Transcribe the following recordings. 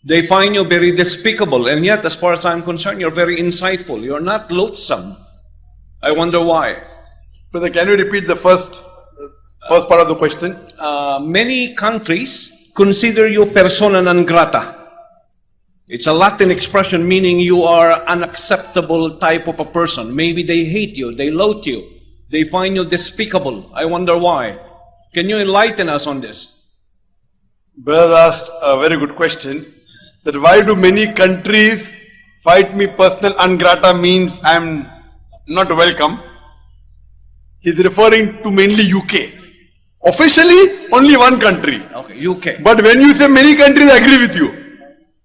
They find you very despicable, and yet, as far as I'm concerned, you're very insightful. You're not loathsome. I wonder why. Brother, can you repeat the first part of the question? Many countries consider you persona non grata. It's a Latin expression meaning you are unacceptable type of a person. Maybe they hate you, they loathe you, they find you despicable. I wonder why. Can you enlighten us on this? Brother asked a very good question. That why do many countries fight me personal non grata means I am not welcome. He is referring to mainly UK. Officially, only one country. Okay, UK. But when you say many countries, I agree with you.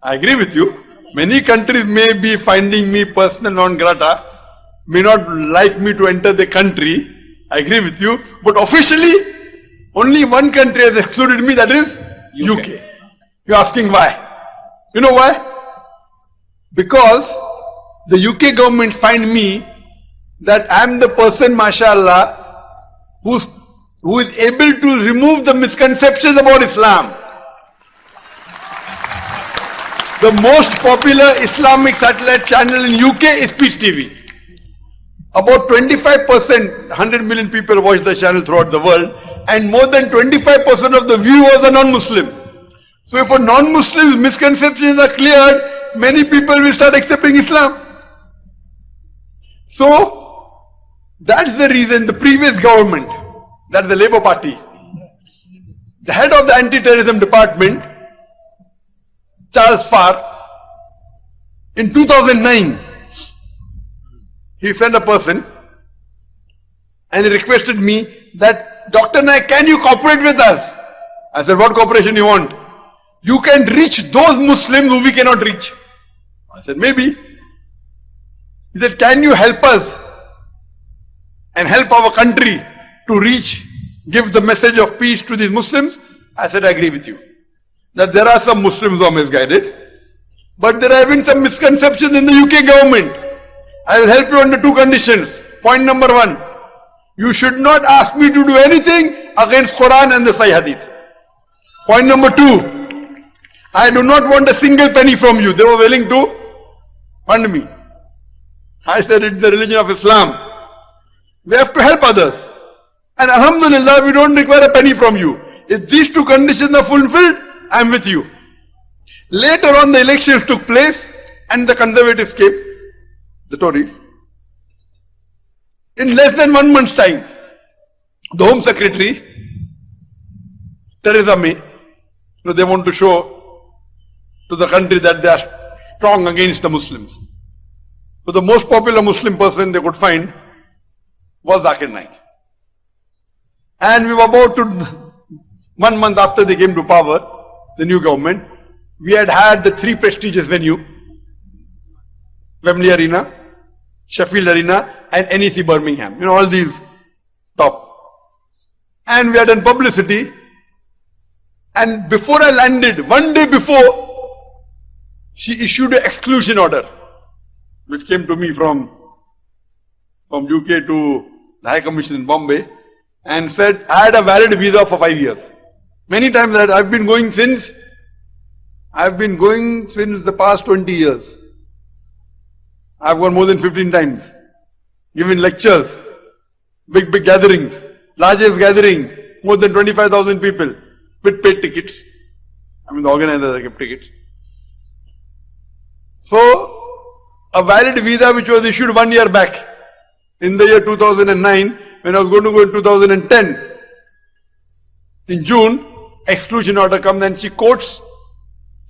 I agree with you. Many countries may be finding me personal non grata, may not like me to enter the country. I agree with you. But officially, only one country has excluded me, that is UK. You're asking why? You know why? Because the UK government find me that I am the person, mashallah, who is able to remove the misconceptions about Islam. The most popular Islamic satellite channel in UK is Peace TV. About 25%, 100 million people watch the channel throughout the world, and more than 25% of the viewers are non-Muslim. So if a non-Muslim's misconceptions are cleared, many people will start accepting Islam. So, that's the reason the previous government, that's the Labour Party, the head of the anti-terrorism department, Charles Farr, in 2009, he sent a person and he requested me that, Dr. Naik, can you cooperate with us? I said, what cooperation you want? You can reach those Muslims who we cannot reach. I said, maybe. He said, can you help us and help our country to reach, give the message of peace to these Muslims? I said, I agree with you. That there are some Muslims who are misguided, but there are even some misconceptions in the UK government. I will help you under two conditions. Point number one, you should not ask me to do anything against Quran and the Sahih Hadith. Point number two, I do not want a single penny from you. They were willing to fund me. I said, it's the religion of Islam. We have to help others. And alhamdulillah, we don't require a penny from you. If these two conditions are fulfilled, I am with you. Later on, the elections took place and the conservatives came, the Tories. In less than 1 month's time, the Home Secretary, Theresa May, they want to show to the country that they are strong against the Muslims. So the most popular Muslim person they could find was ذاكر Naik. And we were about to, 1 month after they came to power, the new government, we had the 3 prestigious venues, Wembley Arena, Sheffield Arena and NEC Birmingham. You know, all these top. And we had done publicity. And before I landed, 1 day before, she issued an exclusion order, which came to me from UK to the High Commission in Bombay, and said I had a valid visa for 5 years. Many times that I've been going since the past 20 years. I've gone more than 15 times, given lectures, big gatherings, largest gathering, more than 25,000 people, with paid tickets. I mean, the organizers gave tickets. So, a valid visa which was issued 1 year back, in the year 2009, when I was going to go in 2010, in June, exclusion order comes and she quotes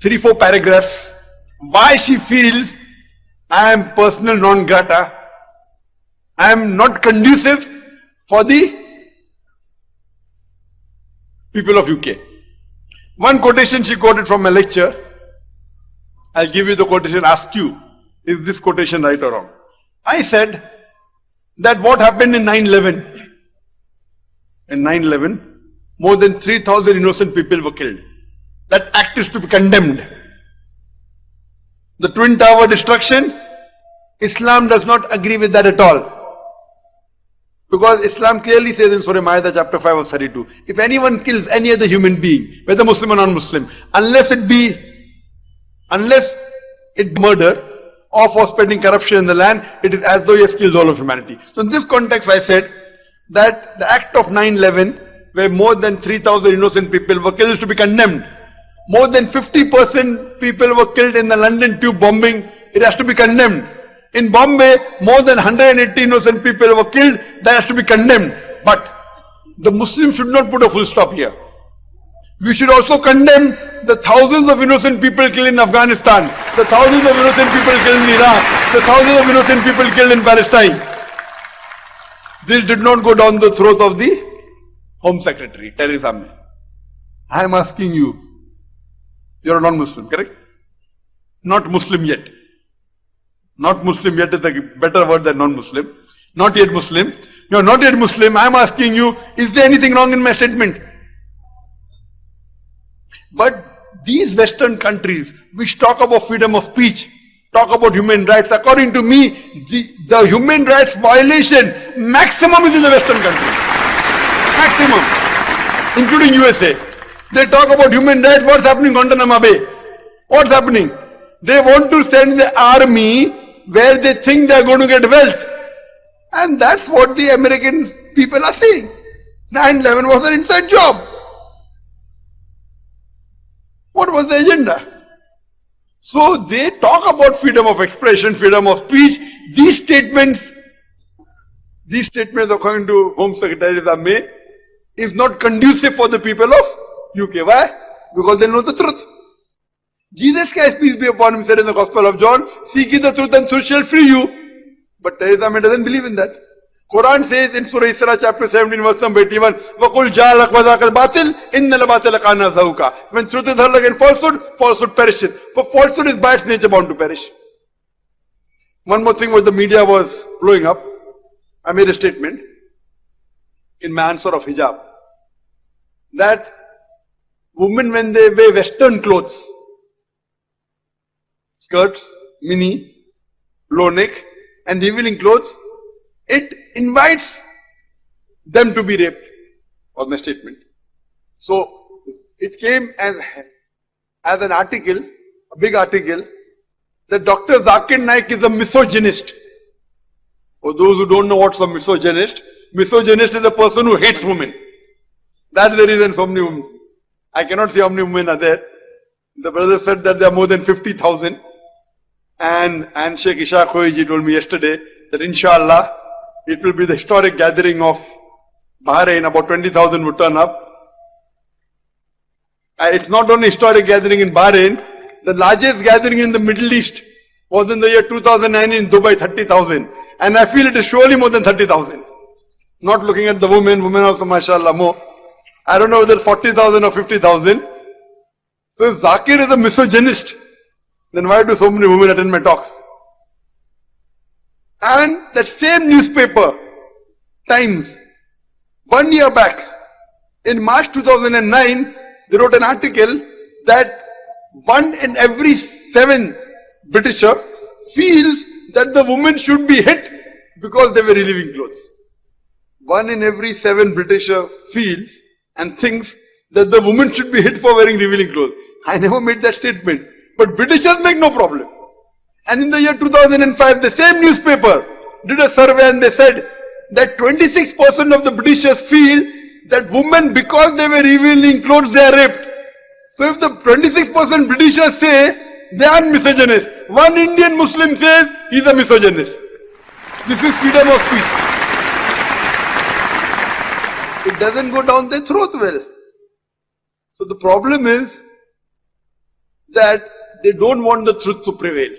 3-4 paragraphs, why she feels I am personal non grata, I am not conducive for the people of UK. One quotation she quoted from a lecture, I'll give you the quotation, ask you, is this quotation right or wrong? I said that what happened in 9/11, more than 3,000 innocent people were killed. That act is to be condemned. The Twin Tower destruction, Islam does not agree with that at all. Because Islam clearly says in Surah Ma'idah chapter 5 verse 32, if anyone kills any other human being, whether Muslim or non-Muslim, unless it be unless it murder or for spreading corruption in the land, it is as though he has killed all of humanity. So in this context I said that the act of 9/11, where more than 3,000 innocent people were killed, is to be condemned. More than 50% people were killed in the London tube bombing, it has to be condemned. In Bombay, more than 180 innocent people were killed, that has to be condemned. But the Muslims should not put a full stop here. We should also condemn the thousands of innocent people killed in Afghanistan, the thousands of innocent people killed in Iraq, the thousands of innocent people killed in Palestine. This did not go down the throat of the Home Secretary, Theresa May. I am asking you, you are a non-Muslim, correct? Not Muslim yet. Not Muslim yet is a better word than non-Muslim. Not yet Muslim. You are not yet Muslim. I am asking you, is there anything wrong in my statement? But these Western countries which talk about freedom of speech, talk about human rights, according to me, the human rights violation maximum is in the Western countries. Maximum. Including USA. They talk about human rights. What's happening in Guantanamo Bay? What's happening? They want to send the army where they think they are going to get wealth. And that's what the American people are saying. 9/11 was an inside job. What was the agenda? So they talk about freedom of expression, freedom of speech. These statements according to Home Secretary Theresa May, is not conducive for the people of UK. Why? Because they know the truth. Jesus Christ, peace be upon him, said in the Gospel of John, seek ye the truth and truth shall free you. But Theresa May doesn't believe in that. Quran says in Surah Isra chapter 17 verse number 81, وَقُلْ جَعَلَكْ وَذَاكَ الْبَاطِلِ إِنَّ الْبَاطِلَ كَانَ زَهُوقًا. When truth is hurled against falsehood, falsehood perisheth. For falsehood is by its nature bound to perish. One more thing, when the media was blowing up, I made a statement in my answer of hijab, that women, when they wear Western clothes, skirts, mini, low neck, and revealing clothes, it invites them to be raped, was my statement. So, it came as an article, a big article, that Dr. ذاكر Naik is a misogynist. For those who don't know what's a misogynist, misogynist is a person who hates women. That's the reason so many women. I cannot say how many women are there. The brother said that there are more than 50,000. And Sheikh Ishaq Khoiji told me yesterday that inshallah, it will be the historic gathering of Bahrain, about 20,000 would turn up. It's not only historic gathering in Bahrain, the largest gathering in the Middle East was in the year 2009 in Dubai, 30,000. And I feel it is surely more than 30,000. Not looking at the women also mashallah more. I don't know whether it's 40,000 or 50,000. So if Zakir is a misogynist, then why do so many women attend my talks? And that same newspaper, Times, 1 year back, in March 2009, they wrote an article that 1 in every 7 Britisher feels that the women should be hit because they were relieving clothes. 1 in every 7 Britisher feels and thinks that the woman should be hit for wearing revealing clothes. I never made that statement. But Britishers make no problem. And in the year 2005, the same newspaper did a survey and they said that 26% of the Britishers feel that women, because they were revealing clothes, they are raped. So if the 26% Britishers say they are misogynist, one Indian Muslim says he is a misogynist. This is freedom of speech. It doesn't go down their throat well. So the problem is that they don't want the truth to prevail.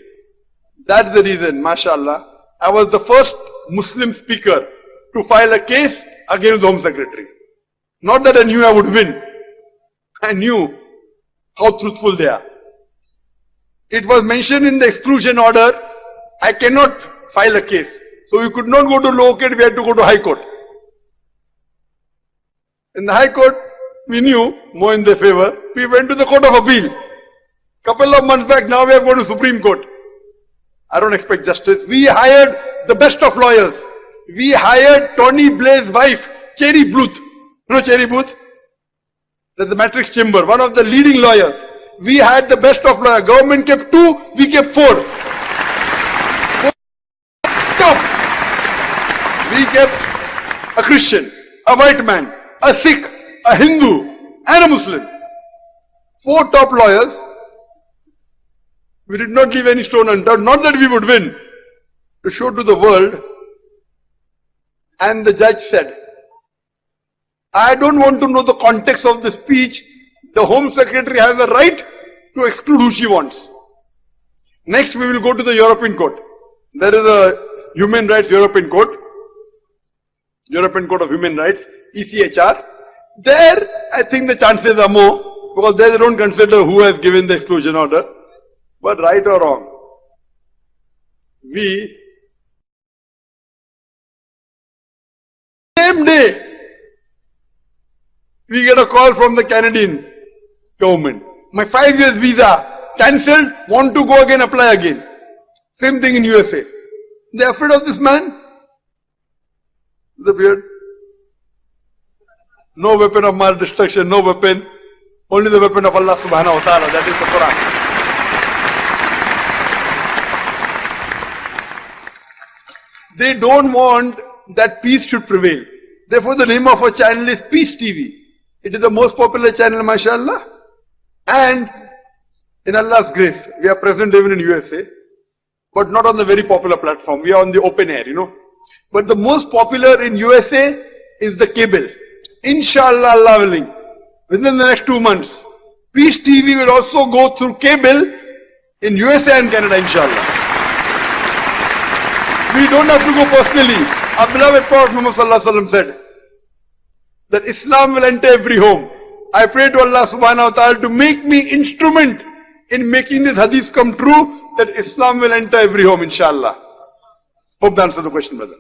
That's the reason, mashallah, I was the first Muslim speaker to file a case against the Home Secretary. Not that I knew I would win. I knew how truthful they are. It was mentioned in the exclusion order, I cannot file a case. So we could not go to lower court, we had to go to High Court. In the High Court, we knew, more in their favor, we went to the Court of Appeal. Couple of months back, now we have gone to Supreme Court. I don't expect justice. We hired the best of lawyers. We hired Tony Blair's wife, Cherry Booth. You know Cherry Booth? That's the Matrix Chamber, one of the leading lawyers. we had the best of lawyers. Government kept 2, we kept 4. Top. We kept a Christian, a white man, a Sikh, a Hindu, and a Muslim. 4 top lawyers. We did not leave any stone unturned. Not that we would win. To show to the world. And the judge said, I don't want to know the context of the speech. The Home Secretary has a right to exclude who she wants. Next we will go to the European Court. There is a Human Rights European Court. European Court of Human Rights, ECHR. There I think the chances are more, because there they don't consider who has given the exclusion order. But right or wrong, we, same day, we get a call from the Canadian government. My 5 years visa cancelled, want to go again, apply again. Same thing in USA. They are afraid of this man. The beard. No weapon of mass destruction, no weapon. Only the weapon of Allah subhanahu wa ta'ala, that is the Quran. They don't want that peace should prevail. Therefore the name of our channel is Peace TV. It is the most popular channel, mashallah. And in Allah's grace, we are present even in USA, but not on the very popular platform. We are on the open air, you know. But the most popular in USA is the cable. Inshallah, Allah willing, within the next 2 months, Peace TV will also go through cable in USA and Canada, inshallah. We don't have to go personally. Our beloved Prophet Muhammad sallallahu alaihi wasallam said that Islam will enter every home. I pray to Allah subhanahu wa ta'ala to make me instrument in making this hadith come true, that Islam will enter every home, inshallah. Hope that answers the question, brother.